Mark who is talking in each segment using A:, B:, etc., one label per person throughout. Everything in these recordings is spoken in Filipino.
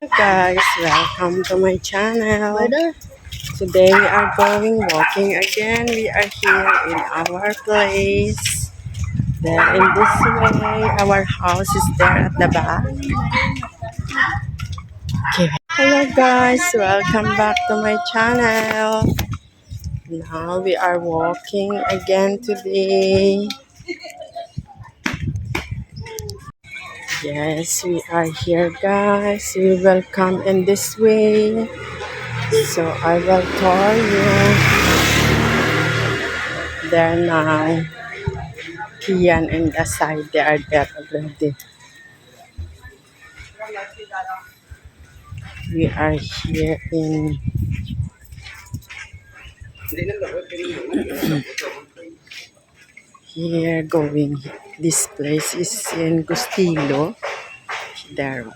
A: Guys, welcome to my channel. Today we are going walking again. We are here in our place. There in this way, our house is there at the back. Okay. Hello guys, welcome back to my channel. Now we are walking again today. Yes, we are here guys. We will come in this way. So I will tell you there now. Kian and Asai, they are there already. We are here in here going. This place is in Gustilo. There.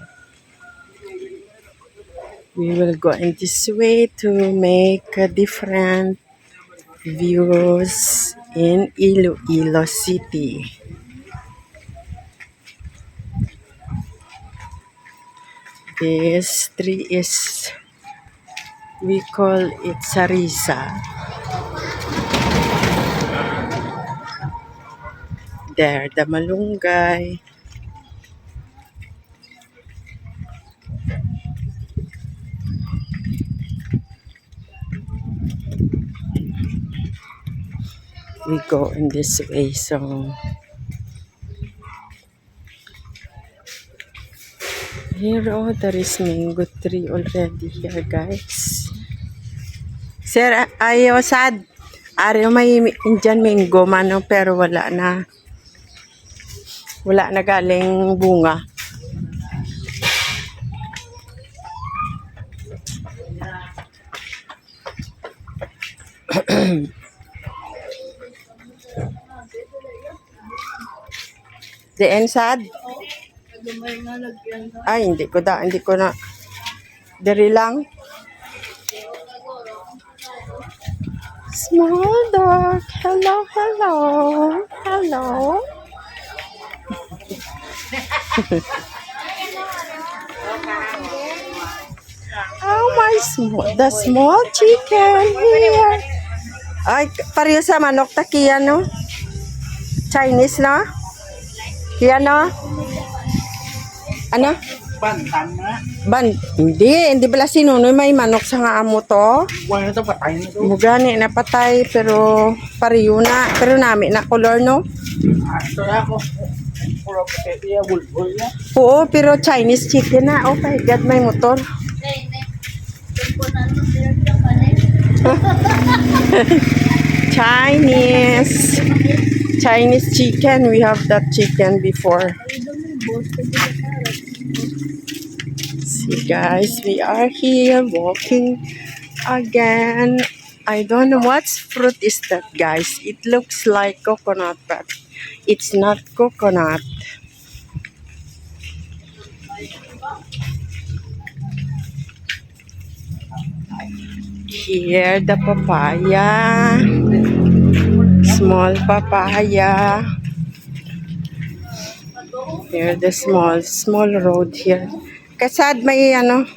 A: We will go in this way to make a different views in Iloilo City. This tree is, we call it Sarisa. There, the malunggay. We go in this way, so here, oh, there is mango tree already here, guys. Sir, ayo sad. Ariyo may Indian mango man, no, pero wala na. Wala na galing bunga. Diyan sad? Ay, hindi ko na. Diri lang. Small dog. Hello, hello. Hello. Oh, the small chicken here. Ay, pareho sa manok takiya, no? Chinese, no? Kiya, no? Ano? Hindi bala sinunoy may manok sa nga amo to.
B: Wala to patay na to.
A: Mugani na patay pero pareho na. Pero nami na color, no?
B: Ito na ako. Puro puti ya bulbul na.
A: Oo, pero Chinese chicken na. Oh my God, may motor. Chinese chicken. We have that chicken before. See guys, we are here walking again. I don't know what fruit is that, guys. It looks like coconut, but it's not coconut. Here, the papaya. Small papaya. Here, the small road here. Kasad may ano.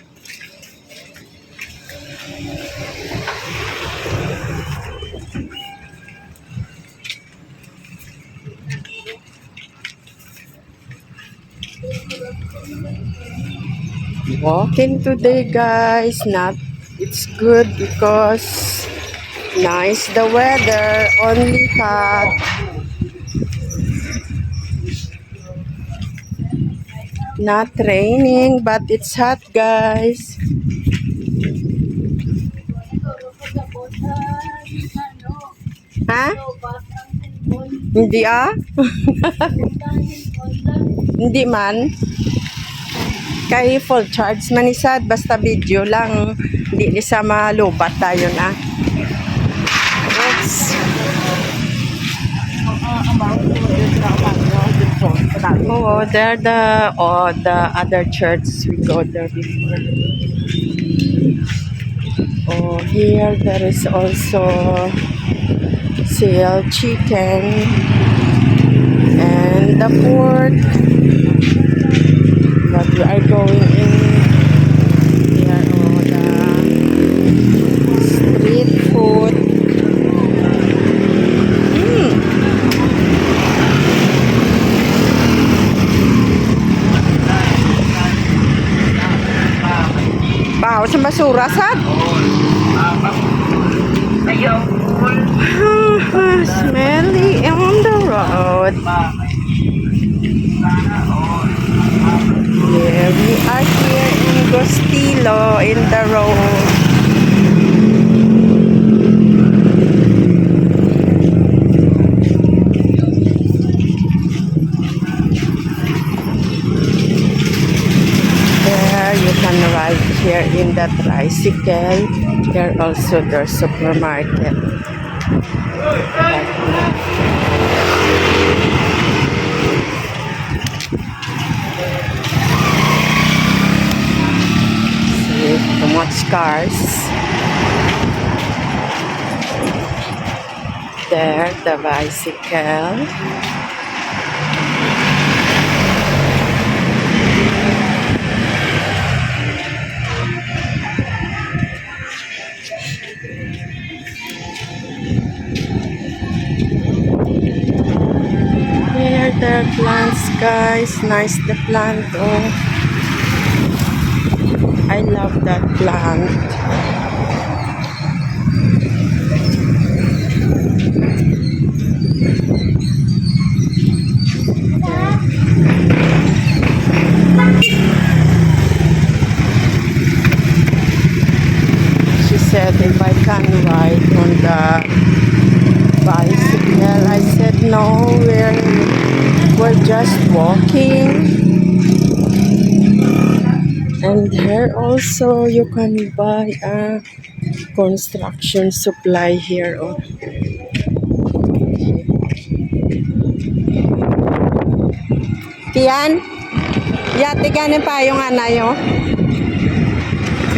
A: Walking today, guys. It's good because nice the weather. Only hot. Not raining, but it's hot, guys. Ha? Hindi Hindi man. Kay full charge man isad, basta video lang. Hindi ni sa malubat tayo na. Oops. Oh, there the other church we go there before. Oh, here there is also sale chicken and the pork. But we are going in Baho sa basura, sad.
B: Ayaw.
A: Smelly on the road. Yeah, we are here in Gostilo in the road. There you can ride here in the tricycle. There also their supermarket. See too much cars. There the bicycle. Here there are plants, guys. Nice the plant. Oh, I love that plant. She said if I can ride on the bicycle, I said no, we're just walking. And here also you can buy a construction supply here. Oh. Tiyan, yate ganin pa yung anayo.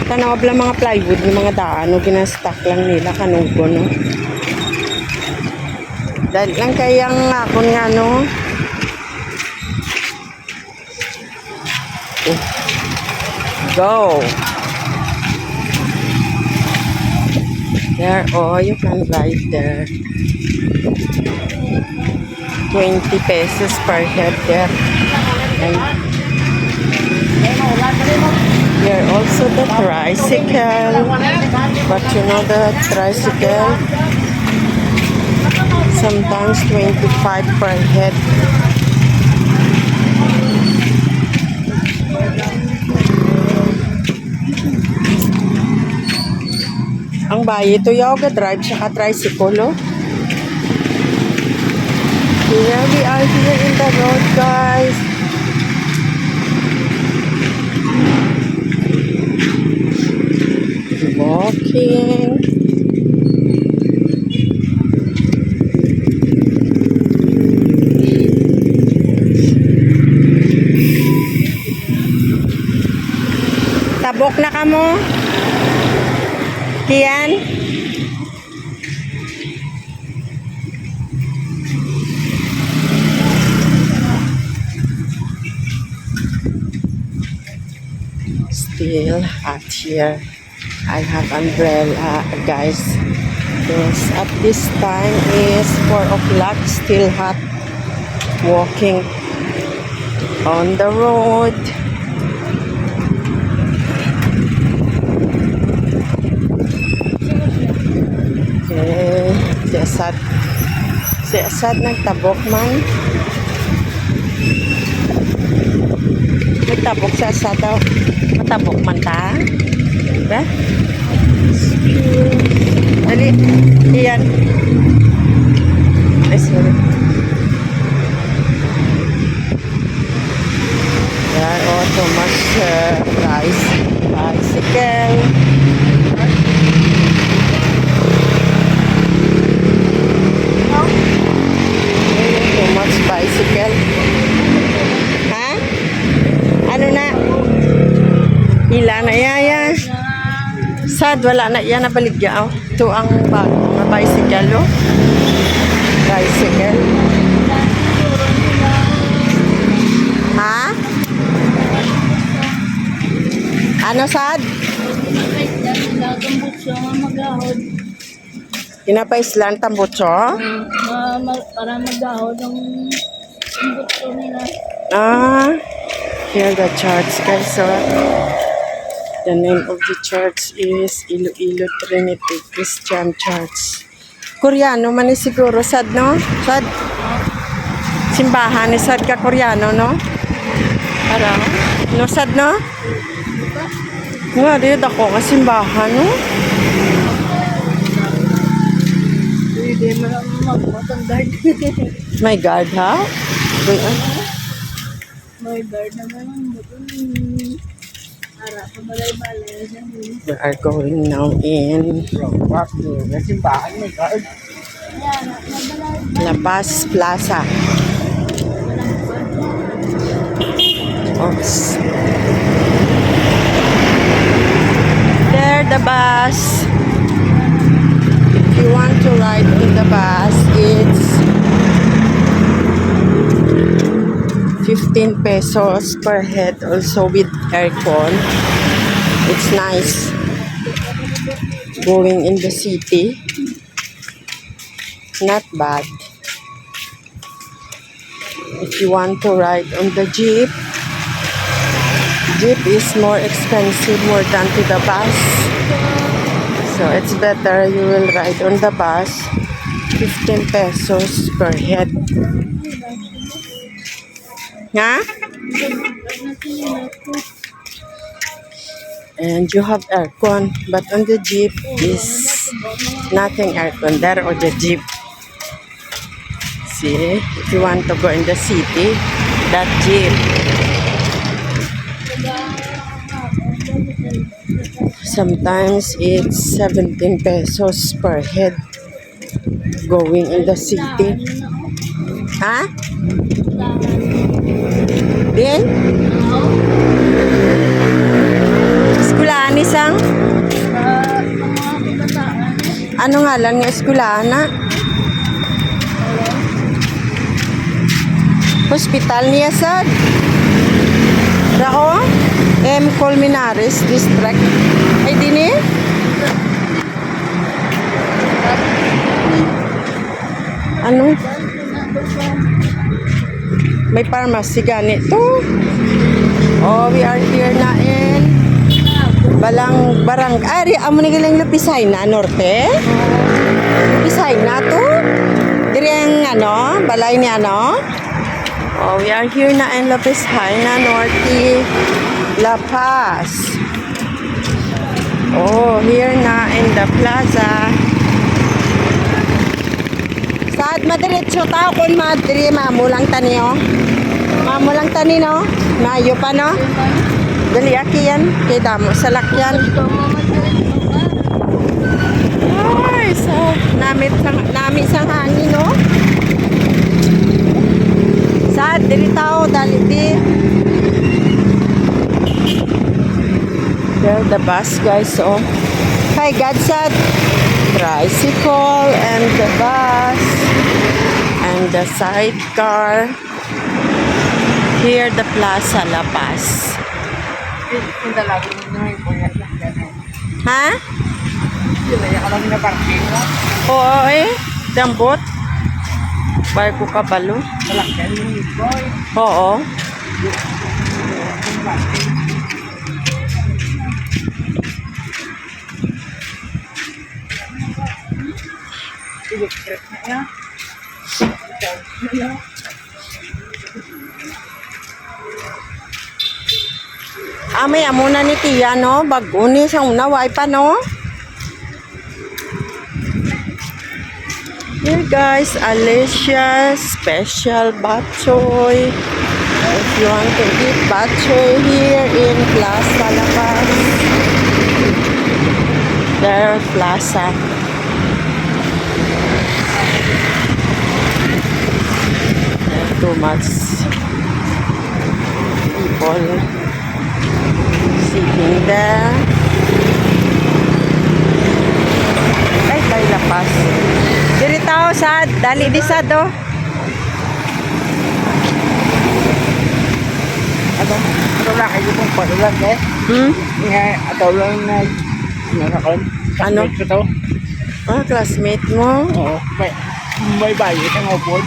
A: Tanawab lang mga plywood, yung mga daan, no, ginastock lang nila kanugo, no. Dahil lang kayang akon nga, no. Go! There, oh, you can ride there. 20 pesos per head there. And here also the tricycle. But you know the tricycle, sometimes 25 per head. Ang bayi ito yoga drive siya tricycle, oh. Here we are here in the road, guys. Walking. Tabok na ka mo? Kian? Still hot here. I have umbrella, guys. Yes, at this time is 4 o'clock. Still hot. Walking on the road. Okay, si Asad nagtabok man. Nagtabok si Asad daw. Matabok man ta. Diba? Dali, iyan. Ay, sorry. Yan, oh, too much bicycle. Too much bicycle. Ha? Ano na? Hila na yaya. Sad, wala na yan nabaligya. Oh. Ito ang mga bicycle. Oh. Bicycle. Ha? Ano, Sad? Kinapaislan tambutso?
C: Para magahod ng bukso nila.
A: Ah, here the charts, guys. So, The name of the church is Iloilo Trinity Christian Church. Koreano man ni siguro, sad no? Sad. Simbahan ni sad ka Koreano, no? Para, no sad no? Nga, di ako nga simbahan, no?
C: Hindi mo lang magmatandad.
A: My God, ha?
C: May guard naman ang button. Ara pa balay-balay.
A: We are going now in
B: Wak, may simbahan, may guard.
C: Yan, nabalay.
A: La Paz Plaza. Oops. There, the bus. If you want to ride on the bus, it's 15 pesos per head, also with aircon. It's nice going in the city. Not bad. If you want to ride on the jeep is more expensive more than to the bus. So it's better you will ride on the bus. 15 pesos per head. Nga? And you have aircon, but on the jeep is nothing aircon there or the jeep. See, if you want to go in the city, that jeep. Sometimes it's 17 pesos per head going in the city. Ha? Din? Eskulaan isang? Ano ngalan nga eskulaan na? Hospital niya sad. Rao? M. Colmenares District. Ay, din eh? Ano? May pharmacy ganito. Oh, we are here na in Barang. Ari, amo ni gilang Lupisay na, Norte? Lupisay na to? Diri ang ano, balay ni ano? Oh, we are here na in Lupisay na, Norte, La Paz. Oh, here na in the plaza. Saad madiretso tao kun madri mamulang tani oh. Mamulang tani no. Mayo pa no. Dali aki yan kay damo salakyan. Ay, so namit sang hangin no. Saad diri tao dali di. There the bus guys oh. Hi God sad. Tricycle and the bus and the sidecar. Here the Plaza La Paz.
B: Yung dalaga mo na yung kunyat lang gano'n.
A: Ha?
B: Yung ka lang na parking mo.
A: Oo eh. Dambot. Barko kabalo.
B: Malakyan yung boy.
A: Oo.
B: Electric na yan.
A: May amuna ni Tia no. Bago ni sa una. Way pa no. Here guys. Alicia special bok choy. If you want to eat bok choy here in Plaza La Paz. There Plaza. Too much people sitting there. Ay, tayo lapas. Diri tao sad, dali di sad oh.
B: Ano na kayo kung panulan eh? Nga, ataw lang na nakakon.
A: Ano?
B: Classmate ko to.
A: Ah, classmate mo?
B: Oo. May bayo sa mga board.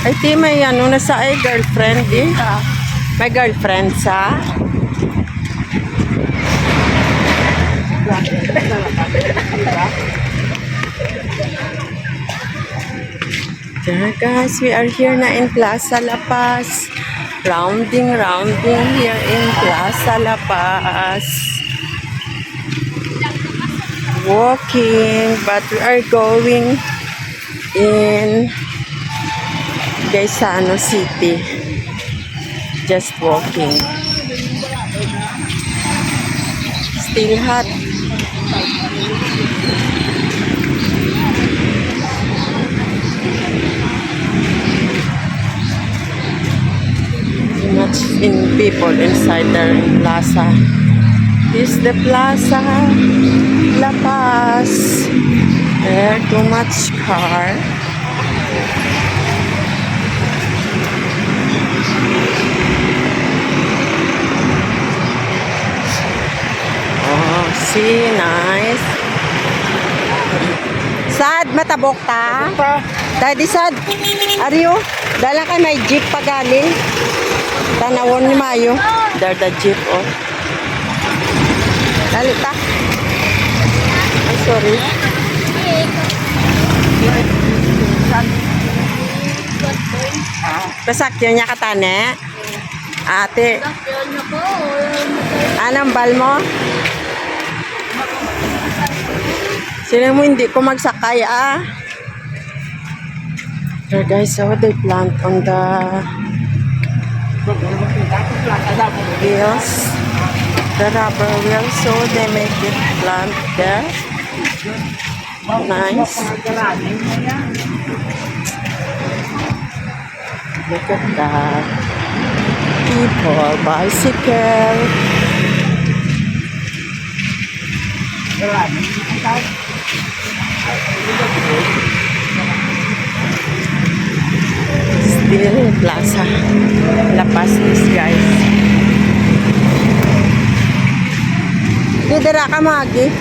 A: Ay, ti may ano na sa ay girlfriend eh. May girlfriend sa? There guys, we are here na in Plaza La Paz. Rounding here in Plaza La Paz. Walking, but we are going in Gaisano City. Just walking. Still hot. Much in people inside the plaza. This is the Plaza La Paz. There too much car. Oh, see, nice. Sad, matabok ta? Daddy Sad, are you? Dala kay may jeep pa galing. Tanawon ni Mayo. There the jeep, oh. Dali ta. I'm sorry. Pasakyan niya katane. Ate. Anong bal mo? Sino mo hindi ko magsakay, ah? There guys, so they plant on the wheels, the rubber wheels, so they make it plant there. Nice. Look at that. People, bicycle. Still Plaza La Paz is guys. Didira ka magi.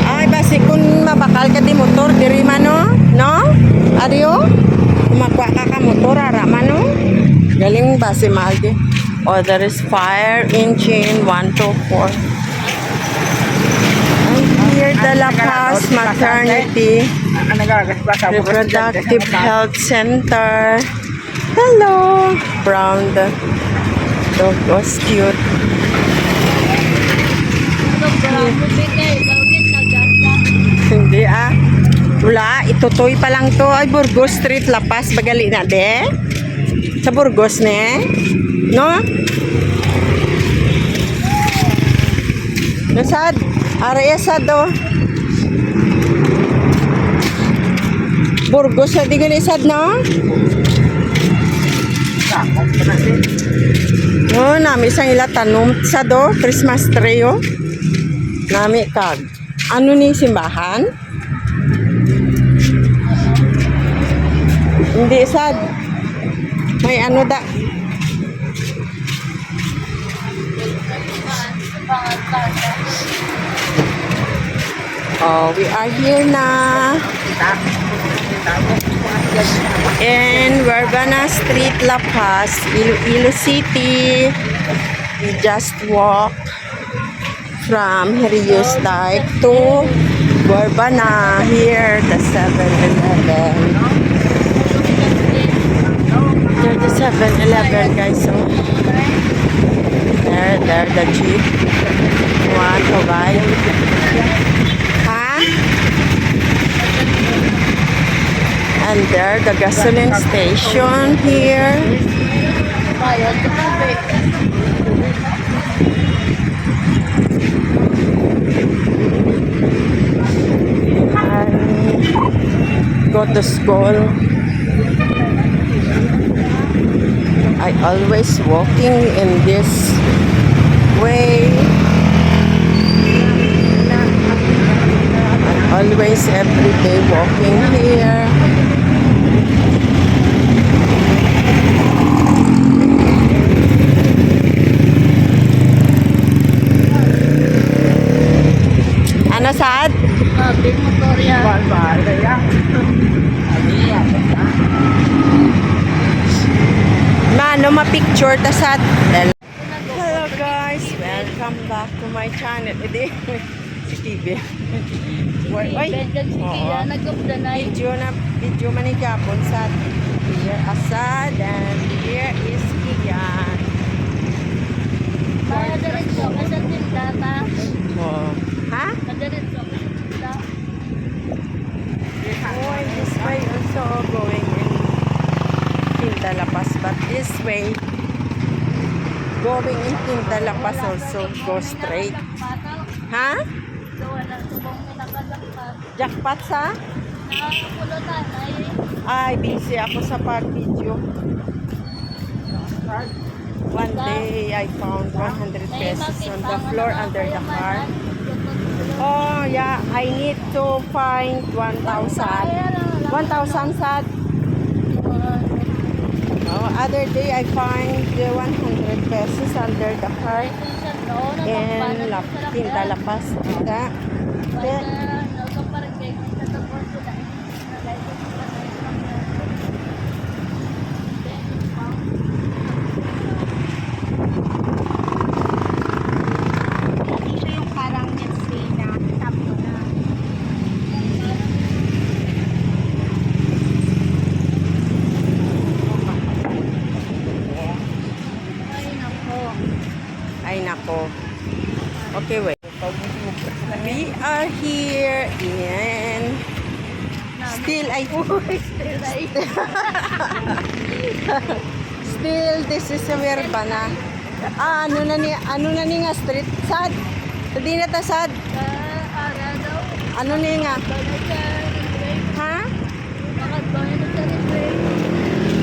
A: Ay basi kung mabakal ka di motor diri mano, no? Adio? Kumakwa ka motor ara mano. Galing basi magi. Oh, there is fire engine 124. Here, the La Paz Maternity Reproductive Health Center. Hello! Brown the dog was cute. Hindi ah. Wala, itutoy pa lang to. Ay, Burgos Street, La Paz. Bagali na de. Sa Burgos ne. No? Nasad? Araya sad do. Burgos sa digani sad no? No, nami sang ila tanom sa do Christmas tree oh. Nami kag. Ano ni simbahan? Hindi sad. May ano da. Oh, we are here na in Verbana Street, La Paz, Iloilo City. We just walk from Herios Dike to Verbana. Here, the 7-Eleven. There's the 7-Eleven, guys. So, there, the jeep. Want to buy? And there, the gasoline station here. And go to school. I always walking in this way. Always every day walking here. Ano sad?
C: Big motor yan.
A: Mano ma-picture ta sad. Hello guys, well Welcome back to my channel. Edi, si TV. Oy,
C: Benjan si Kia,
A: oo.
C: nag-updanay.
A: Video man ni Gapon sa here Asad and here is Kian.
C: Kaya diretso ka sa tinda ta.
A: Oh. Ha?
C: Kadiretso ka sa tinda.
A: Oh, and this way also going in Tindalapas, but this way going in Tindalapas also go straight. Ha?
C: Wala subong may nakalakpat.
A: Jackpot sa?
C: Nakakapulutan
A: Ay,
C: ay
A: busy ako sa pag-video. One day, I found 100 pesos on the floor under the car. Oh, yeah, I need to find 1,000. 1,000 sad. Oh, other day, I find the 100 pesos under the car in Tindalapas. Then,
C: Ito yung parang jet stay na tapos na. Ay nako.
A: ay nako. Okay, wait. We are here in... Still, Still, this is where ba na? Ano na ni nga street? Sad? Hindi na ta sad?
C: Ara daw.
A: Ano ni nga?
C: Balik sa railway.
A: Ha?
C: Nakatbayan na sa railway.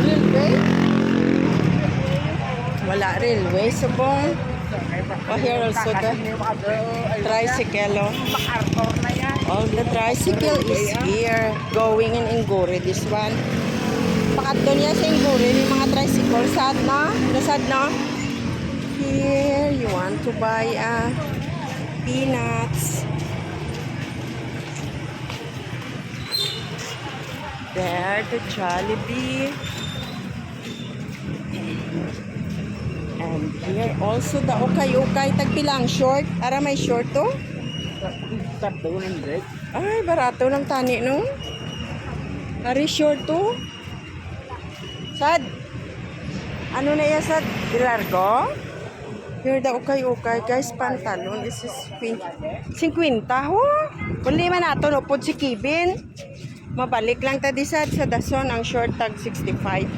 A: Railway? Wala railway. Subong. Oh, here also the tricycle. Oh. Oh, the tricycle is here. Going in Inguri. This one. Pakadto niya sa Inguri. Yung mga tricycle. Sad na? Nasad na? Here, you want to buy peanuts. There, the Jollibee. And here also the ukay-ukay. Tagpilang short. Ara may short to? Ay, barato lang tani no? Ari short to? Sad? Ano na yan sad? Largo? Here the ukay-ukay guys. Pantalon. This is 50. 50 ho? Kung lima nato upod si Kevin. Mabalik lang tadi sad sa dason. Ang short tag 65.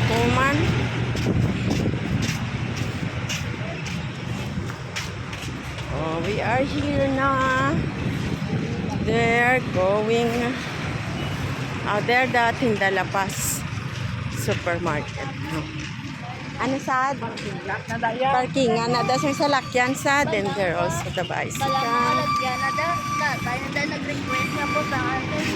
A: Kuman. Oh, we are here na. They're going. There the Tindalapas supermarket. Ano sad? Parking nga na dasang salakyan sad. And there also the bicycle.
C: Malagyan na daw. Tayo na nag-request na po sa atin.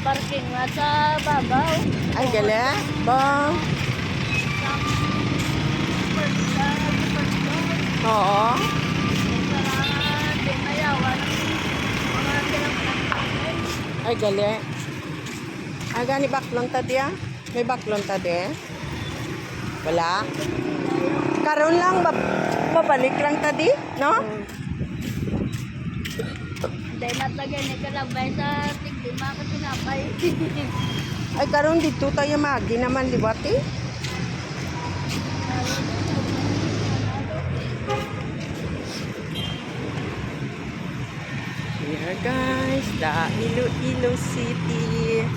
C: Parking nga sa babaw.
A: Ay, gali. Bong. Oo. Ay, gali. Ay, gani baklon tadi ah. May baklon tadi. Wala. Karon lang, babalik lang tadi, no?
C: Hindi natagay ni kalabay sa tigdima ka tinapay.
A: Ay, karon dito tayo magi naman liwati. Here guys, the Iloilo City.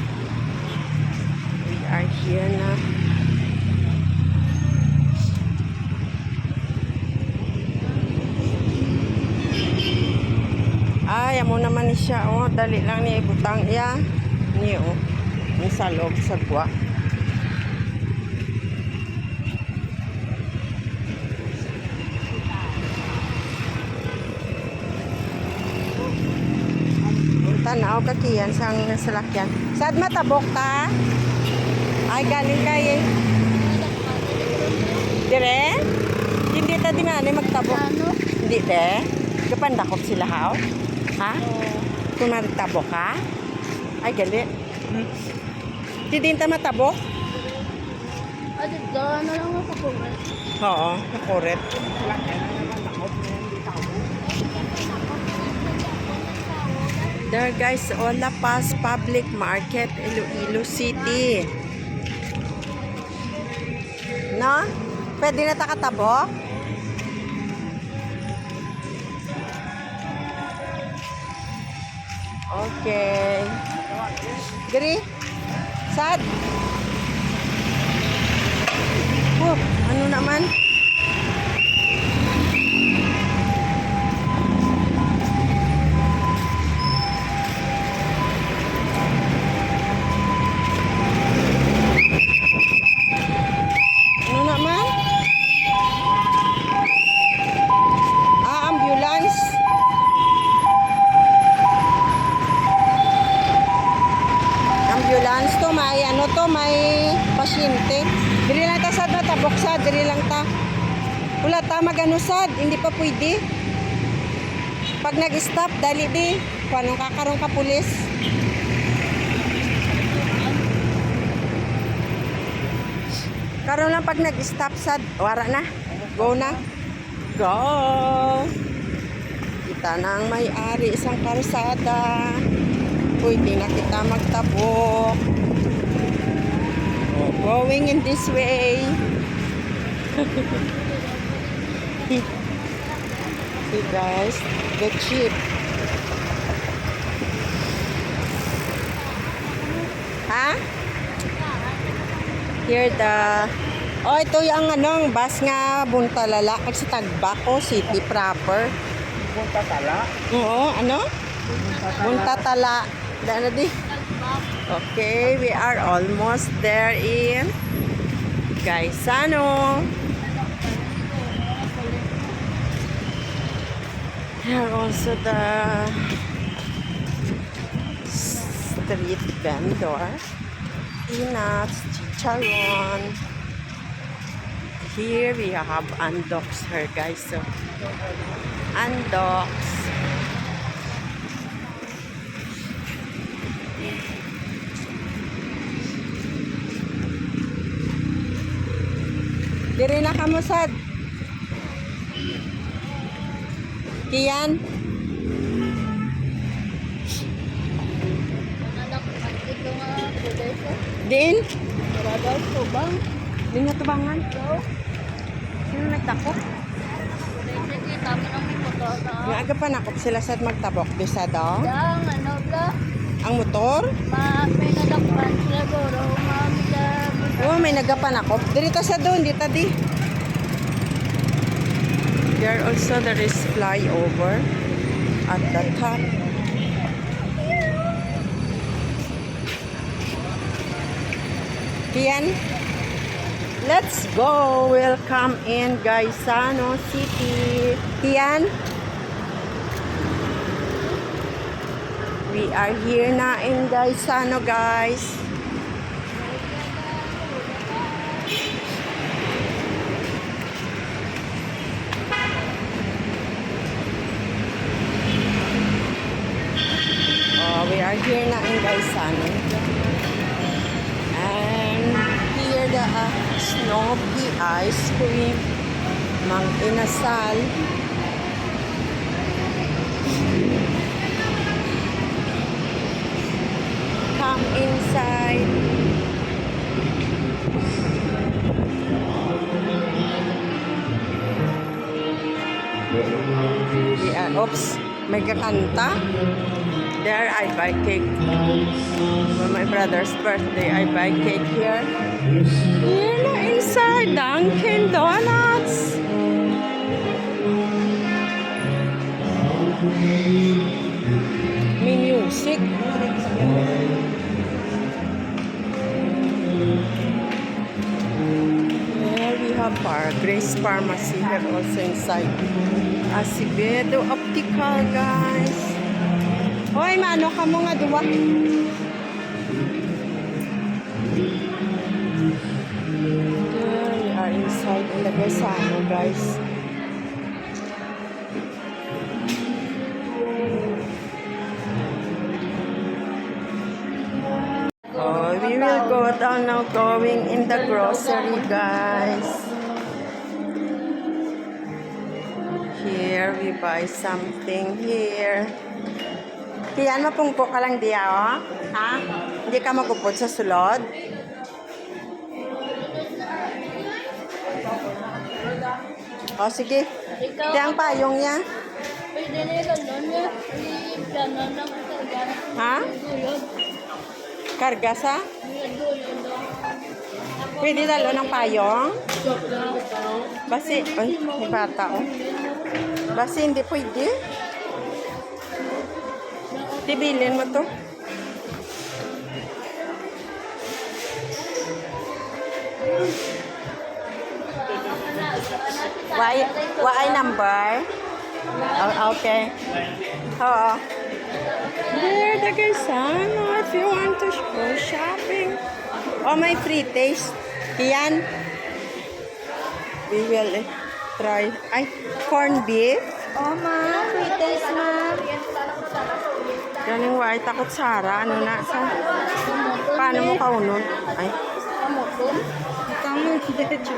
A: We are here na. Ay, amo naman ni siya. Oh, dali lang ni ibutang iya. Ni oh. Ang sa loob sa gwa. Tanaw ka kiyan sang salakyan. Sad matabok ka? Ay, galing kay dire? Hindi ta di man magtabok.
C: Ano?
A: Hindi de. Kapandakop sila haw. Ha? Kung magtabok ka? Ay, gali. Di din ta matabok?
C: Ate, daan na lang ako po.
A: Oo, nakuret.
B: Wala kaya na naman ako. Hindi tao.
A: There guys, Ola Paz Public Market, Iloilo City. No? Pwede na takatabok? Okay. Giri? Sad? Oh, ano naman? Ano naman? Ambulance. Ambulance to, may ano to, may pasyente. Dili lang ta sad ta buksa, dili lang ta. Wala ta magano sad, hindi pa pwede. Pag nag-stop, dali di. Kuanong kakarong ka pulis. Karon lang pag nag-stop sad, wara na. Go na. Go! Kita na ang may-ari isang karsada. Pwede na kita magtabok. Oh, going in this way. See guys, the jeep. Ha? Here the... Oh, ito yung anong bus nga Buntalala. Kasi Tagbako City proper.
B: Punta tala.
A: Oo, ano? Buntatala. Daan na di. Okay, we are almost there in Gaisano. Here also the street vendor. Peanuts, chicharon. Here we have Andox here guys. So, Andox. Diri na kamusad. Kian.
C: Anak, ito nga, kulay ko.
A: Din.
C: Maradaw ko bang?
A: Din na tubangan. Sino nagtakop?
C: Kulay kita mo nang may motor na.
A: Yung aga pa nakop sila sa magtabok. Di sa daw.
C: Yang, ano ba?
A: Ang motor.
C: May nadakpan sila doro.
A: Oh, may nagapanakop. Dito sa doon, dito di. There also there is flyover at the top. Kian, let's go. Welcome in Gaisano City. Kian, we are here na in Gaisano, guys. We are here na in Gaisano. And here the Snoopy ice cream. Mang Inasal. Come inside. Yeah, oops, may kakanta. There I buy cake. For my brother's birthday, I buy cake here. Here na inside Dunkin' Donuts. May music. There we have Grace Pharmacy here also inside. Acevedo Optical, guys. Hoy, mano ka mo nga duwa. There we are inside in the Gaisano, guys. Oh, we We will go down now, going in the grocery, guys. Here, we buy something here. Kiyan, mapungko ka lang diya, oh. Ha? Hindi ka magupod sa sulod? O, sige.
C: Ikaw,
A: Diyan ang payong niya.
C: pwede nila nun niya. Gano'n lang ang karga.
A: Ha?
C: Gulod.
A: Karga sa?
C: Gulod daw.
A: Pwede dalo ng payong? Basi, ay, may bata, oh. Basi, hindi pwede. Tibilin mo to. Why number? Oh, okay. Oo. There, the guys, if you want to go shopping. Oh, may free taste. Yan. We will try. Ay, corn beef. Oh, ma. Free taste, ma. Galing wa. Ay, takot Sara. Ano na? Paano mo kaunod? Ay.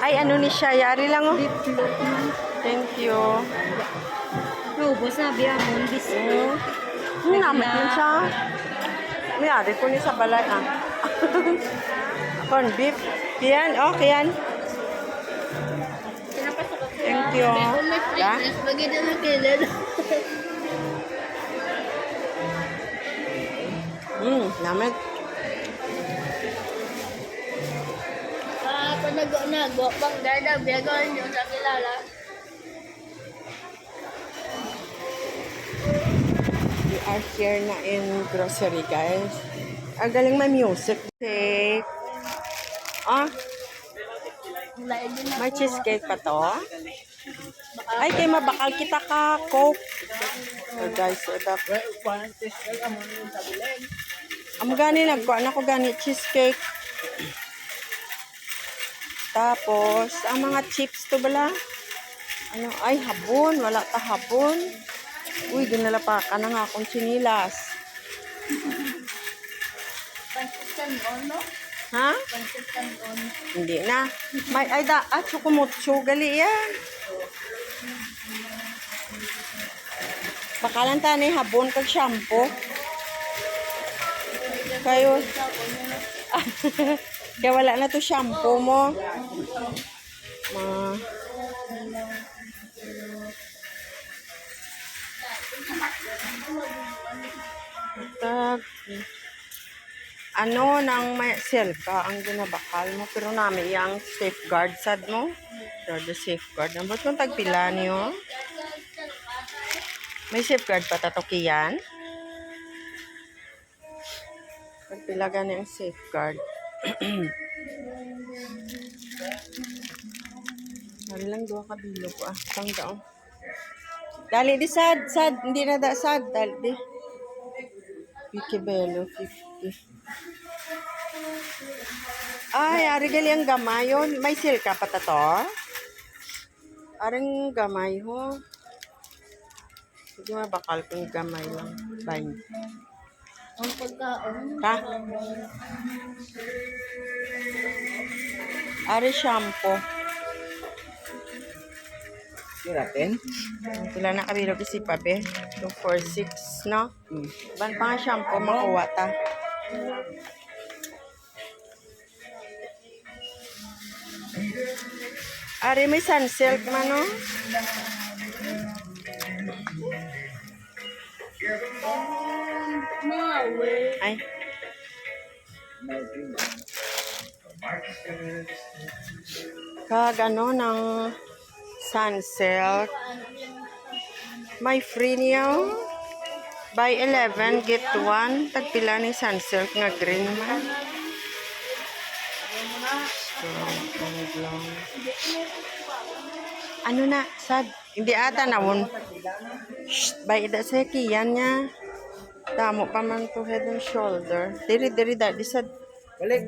A: Ay, ano ni siya? Yari lang, oh. Thank you.
C: Naubos na, biya mo, bisyo.
A: Namit yun siya. Mayari ko ni sa balay, ah. Corn beef. Yan, okay yan. Thank you. Ya?
C: Bagi dia nak kilid.
A: Namit.
C: Panago-nago, pang gada, biya ko nyo sa kilala.
A: We are here na in grocery, guys. Ang galing may music. Cake. Ah, may cheesecake pa to. Ay, kay mabakal kita ka, Coke. So, guys, so that. Ang gani, nagkuhan ako gani, cheesecake. Tapos, ang mga chips to bala. Ano, ay, habon. Wala ta habon. Uy, dinala pa ka na nga akong chinilas.
C: Pansistan on, no?
A: Ha?
C: Pansistan on.
A: Hindi na. May, ay da, chukumutsu, gali yan. Bakalan ta ni habon kag shampoo. Kayo. Kaya wala na to shampoo mo. Ma. Tag. Ano nang may selka ang ginabakal mo pero nami yang safeguard sad mo. So, the safeguard. Ang ba't kung tagpila niyo? May safeguard pa tatokiyan? Tagpila gani ang safeguard. Dali lang doon kabilog ko, ah. Isang daon. Dali di sad. Hindi na da sad. Dali di. Wikibelo 50. Ay, ari gali ang gamay yun. May silka pa ta to? Aring gamay ho. Sige mabakal kong gamay lang. Bye.
C: Ang pagkaon.
A: Ha? Ari shampoo.
B: Natin?
A: Sila na kabilog si Pabe. 246, no? Ban pa nga shampoo makuha ta. Ari may sunsilk man, no? Ay. Kag ano ng sunsilk. May free niya. Buy 11, get 1. Tagpila ni sunsilk nga green man. So, lang. Ano na, sad? Hindi ata nawon. Shh, buy ida sa kiyan niya. Damo pa man to head and shoulder. Diri, dadi sad.
B: Balik.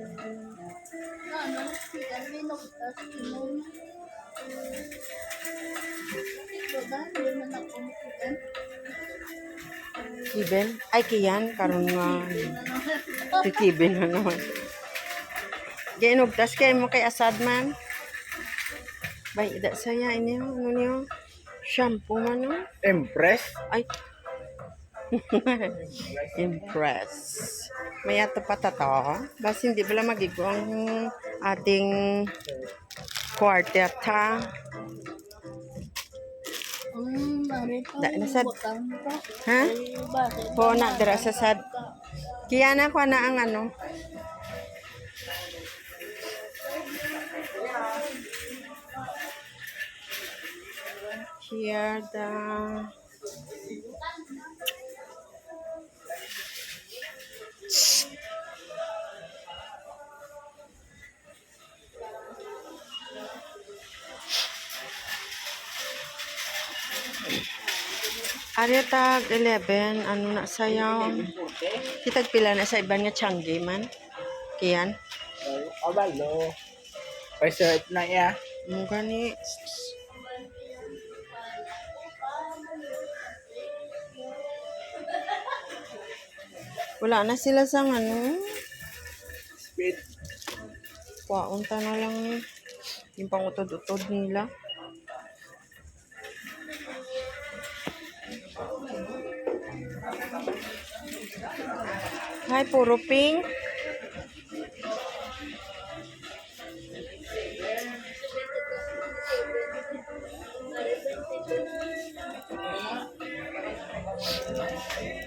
A: Kiben? Ay, kiyan. Karoon nga. Si Kiben na naman. Ginugtas kay mo kay asad man. Bay, ida saya ini ano niyo? Shampoo man no?
B: Impress.
A: Ay. Impress. May ato pa tato. Basta hindi pala magigo ang ating quartet ha.
C: Marito.
A: Da, nasad.
C: Butang ka.
A: Ha?
C: Ay, bakit?
A: Po na dira sa sad. Kaya na ko na ang ano. Here the Arya tag 11, ano na sayaw. Kitag pila na sa iban nga Changi man. Kiyan.
B: Kabalo. Pwede na ya.
A: Mo gani. Wala na sila sa ano.
B: Speed.
A: Kwaunta na lang yung pangutod-utod nila. Hi, puro pink.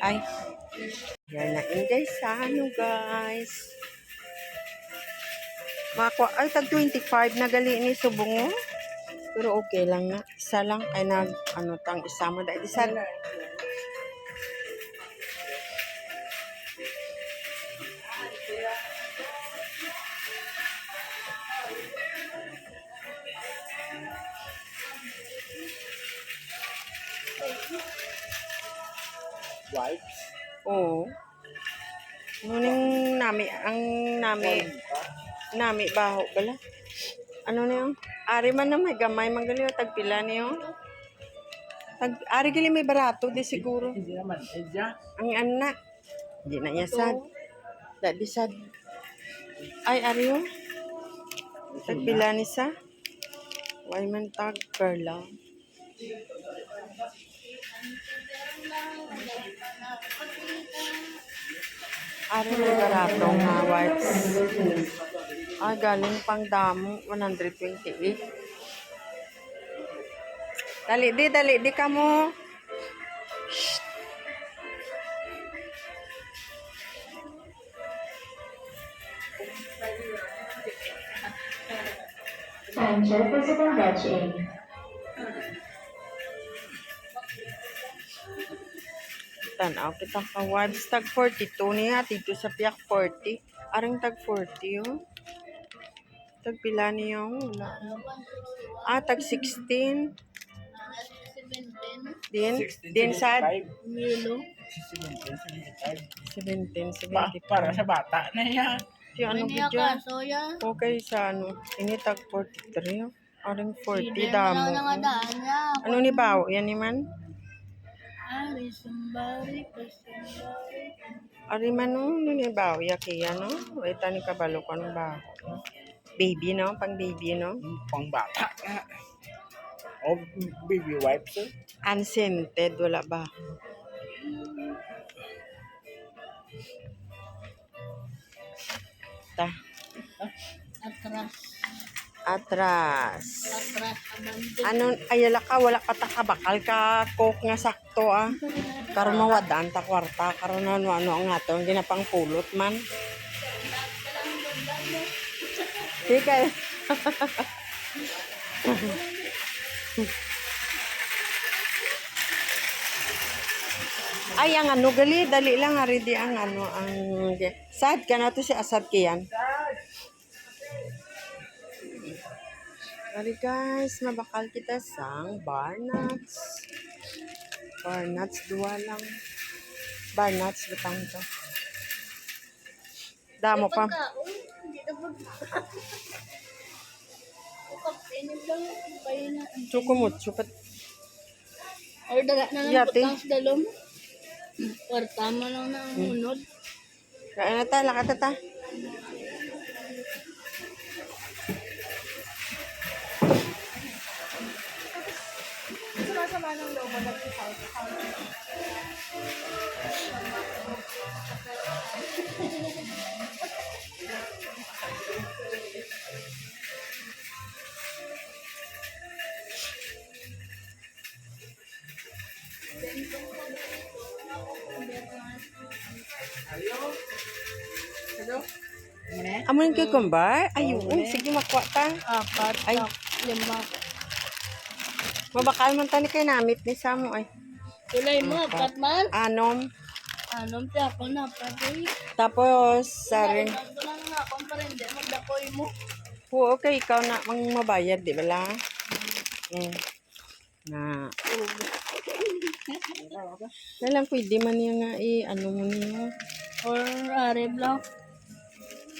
A: Ay. Yan na guys sa ano guys. Mako ay tag 25 na gali ni subong. Pero okay lang na. Isa lang ay nag ano tang isama dahil isa.
B: Wipes.
A: Oo. Ngunit ang nami baho bala. Ano na yun? Ari man na may gamay manggali tagpila niyo. Ari gali may barato di siguro.
B: Hindi naman. Edya.
A: Ang anak. Hindi na niya sad. Dadi sad. Ay ari yun. Tagpila ni sa. Why man tag perla. Ari may barato nga wipes. Ay, galing pang damo. 128. Dali di ka mo. Shh.
D: Time check physical batching.
A: Tanaw kita ka wipes. Tag 42 niya. Dito sa piyak 40. Aring tag 40 yun. Tag pila niya. Wala. Tag 16.
C: 17.
A: Din sad.
C: Milo.
A: 17,
B: Para sa bata na yan.
A: Si ano
C: Pwede
A: gidya?
C: ka, soya.
A: Okay sa ano. Ini tag 43. Aring 40
C: Hindi
A: damo.
C: mo na nga daan niya.
A: Ano ni Bao? Yan ni man?
C: Ari, sambari, pasambari.
A: Ari man no, ni Bao. Yaki yan no. Ito ni kabalo ko ng Bao. Baby no, pang baby no.
B: Pang bata na. O baby wipes.
A: Unscented, wala ba? Ta.
C: Atras.
A: Atras.
C: Atras, abandon.
A: Ano, ayala ka, wala ka takabakal ka, coke nga sakto ah. Karon mawadaan ta kwarta, karon ano ang ato, hindi na pang pulot man. Tika. Ay, ang ano, gali, dali lang, ari di ang ano, ang, sad ka na to si Asad Kiyan. Ari guys, mabakal kita sang bar nuts. Bar nuts, dua lang. Bar nuts, butang to. Damo pa.
C: Hindi na po. Kapinib lang. Kayo na.
A: Chukumut, chupat.
C: Or daga na lang
A: Yate.
C: putang sa dalom. Kwarta mo lang na unod.
A: Kaya na ta, lakata ta.
C: naman ang lobo na sa
A: Amoy kay kumbar? Ayun, sige makuha ta.
C: Apat,
A: Ay.
C: lima.
A: Mabakal man tani kay namit ni Samo ay.
C: Kulay mo, apat man.
A: Anom.
C: Anong ti ako na, pati.
A: Tapos, sari.
C: Ito lang nga, kung pa rin, di magdakoy mo.
A: Oo, okay, ikaw na mang mabayad, di ba lang? Na. Nalang pwede man niya nga ano mo niya.
C: Or arib lang.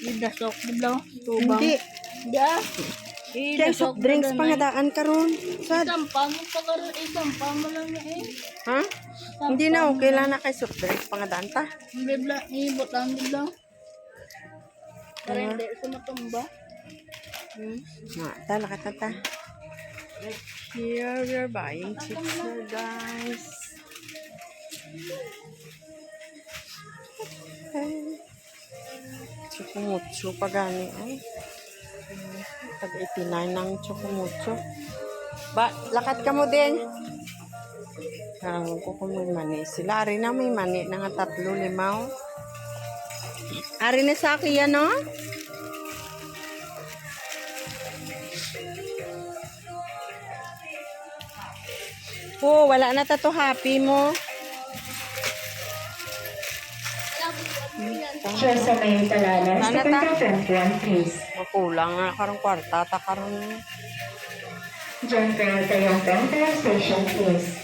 C: Idasok, di lang. Tubang.
A: Hindi.
C: Hindi ah.
A: Kaya soft drinks pa nga daan karon. Sad.
C: Isampa mo pa karoon, isampa mo lang niya eh.
A: Ha? Hindi na, okay lang na kay soft drinks pa nga daan ta.
C: Hindi lang, ibot lang, di lang. Para hindi sa matumba.
A: Lakat na ta. Here we're buying chips na guys. Chocomucho pa gani ay. Tag-89 ng chocomucho. Ba, lakat ka mo din. Ko kung may mani. Sila, ari na may mani na nga 3, 5. Ari na sa akin yan, no? Oh, wala na ta to happy mo.
D: Sure sa may talalas.
A: Sana
D: Second
A: ta?
D: content 1, please.
A: Makulang na karong kwarta, ta karong
D: John Peralta yung Pentel Station, please.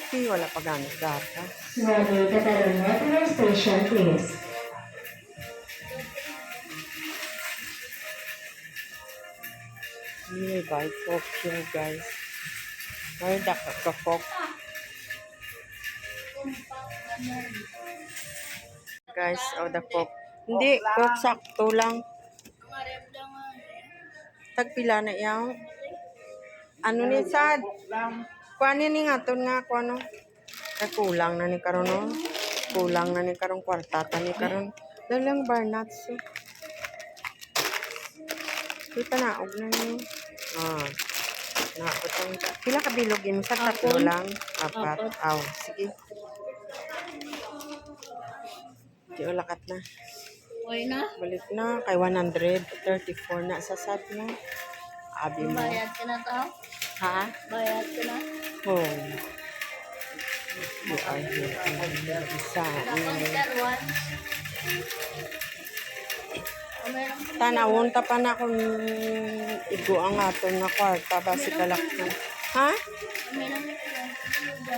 A: coffee. Wala pa ganit gatas.
D: Ready, Catalunya Pentel Station, please.
A: May buy coffee here, guys. May dapat ka coke. Guys, the coke. Hindi, coke sakto lang. Tagpila na yaw. Ano ni sad? Kuan ni nga ton nga kuno. Kulang na ni karon no. Kulang na ni karong kwartata ni karon. Dalang barnuts. Kita na og na ni. Na utang pila ka bilog yun sa tatlo lang. Apat. Aw, sige. Di lakat na.
C: Okay na?
A: Balik na kay 134 na sa sad na. Abi mo.
C: Bayad ka na to?
A: Ha?
C: Bayad ka na?
A: Oh. You are here. Isa.
C: Consider one.
A: Tanawon ta pa na kung igo ang aton nga kwarta basi kalak na. Ha?
C: May lang ito.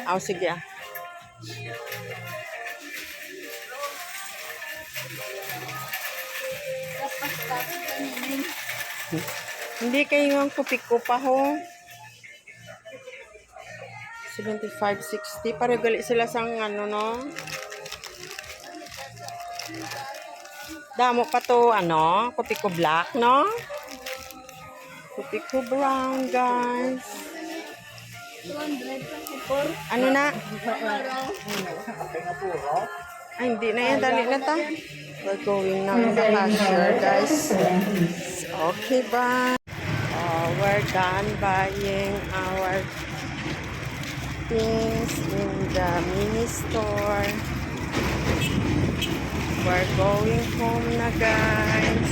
A: Aw sige ah.
C: Tapos tapos kaninin.
A: Hindi kayo ang kupik ko pa ho. 75-60. Para gali sila sang ano no. Damo pa to ano. Kupik ko black no. Kupik ko brown guys.
C: 200
A: Ano na?
C: araw.
A: Ay hindi na yan. Dali na ta. We're going now in the cashier guys. Okay bye. We're done buying our things in the mini store. We're going home na guys.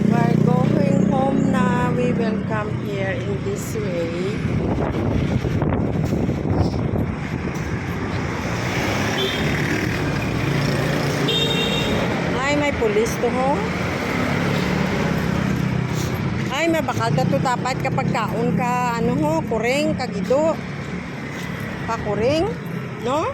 A: We're going home na. We will come here in this way. Ay, may pulis to ho. Ay, mabakal ka to dapat kapag kaon ka, ano ho, kuring, kagido. Pakuring, no?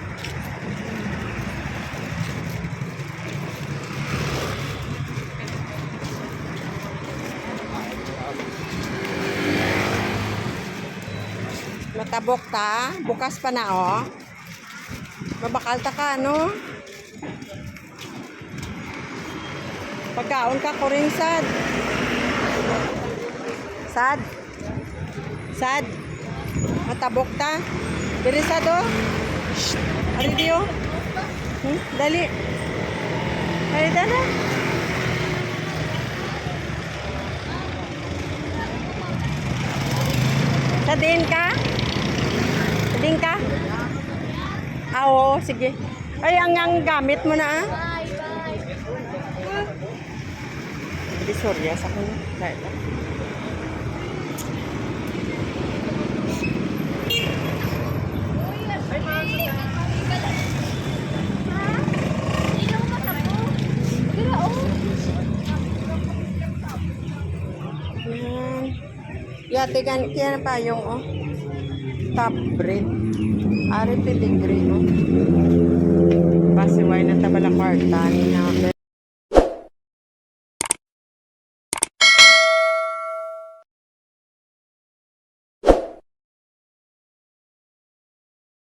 A: Matabok ta. Bukas pa na, oh. Mabakal ta ka, no? Pagkaon ka ko rin, Sad. Sad. Sad. Matabok ta. Dili, Sad, oh. Shh. Ari di, oh. Dali. Dali, dali. Sadin ka? Sadin ka? Ah, oo, sige. Ay, ang gamit mo na, ah.
C: Bye, bye.
A: Hindi, sorry, sa ko na. Dahil lang. Yan. Yate, kaya pa yung, oh. Top breed. Ari pedigree, oh. Pasiway na tabala kwarta ni namin.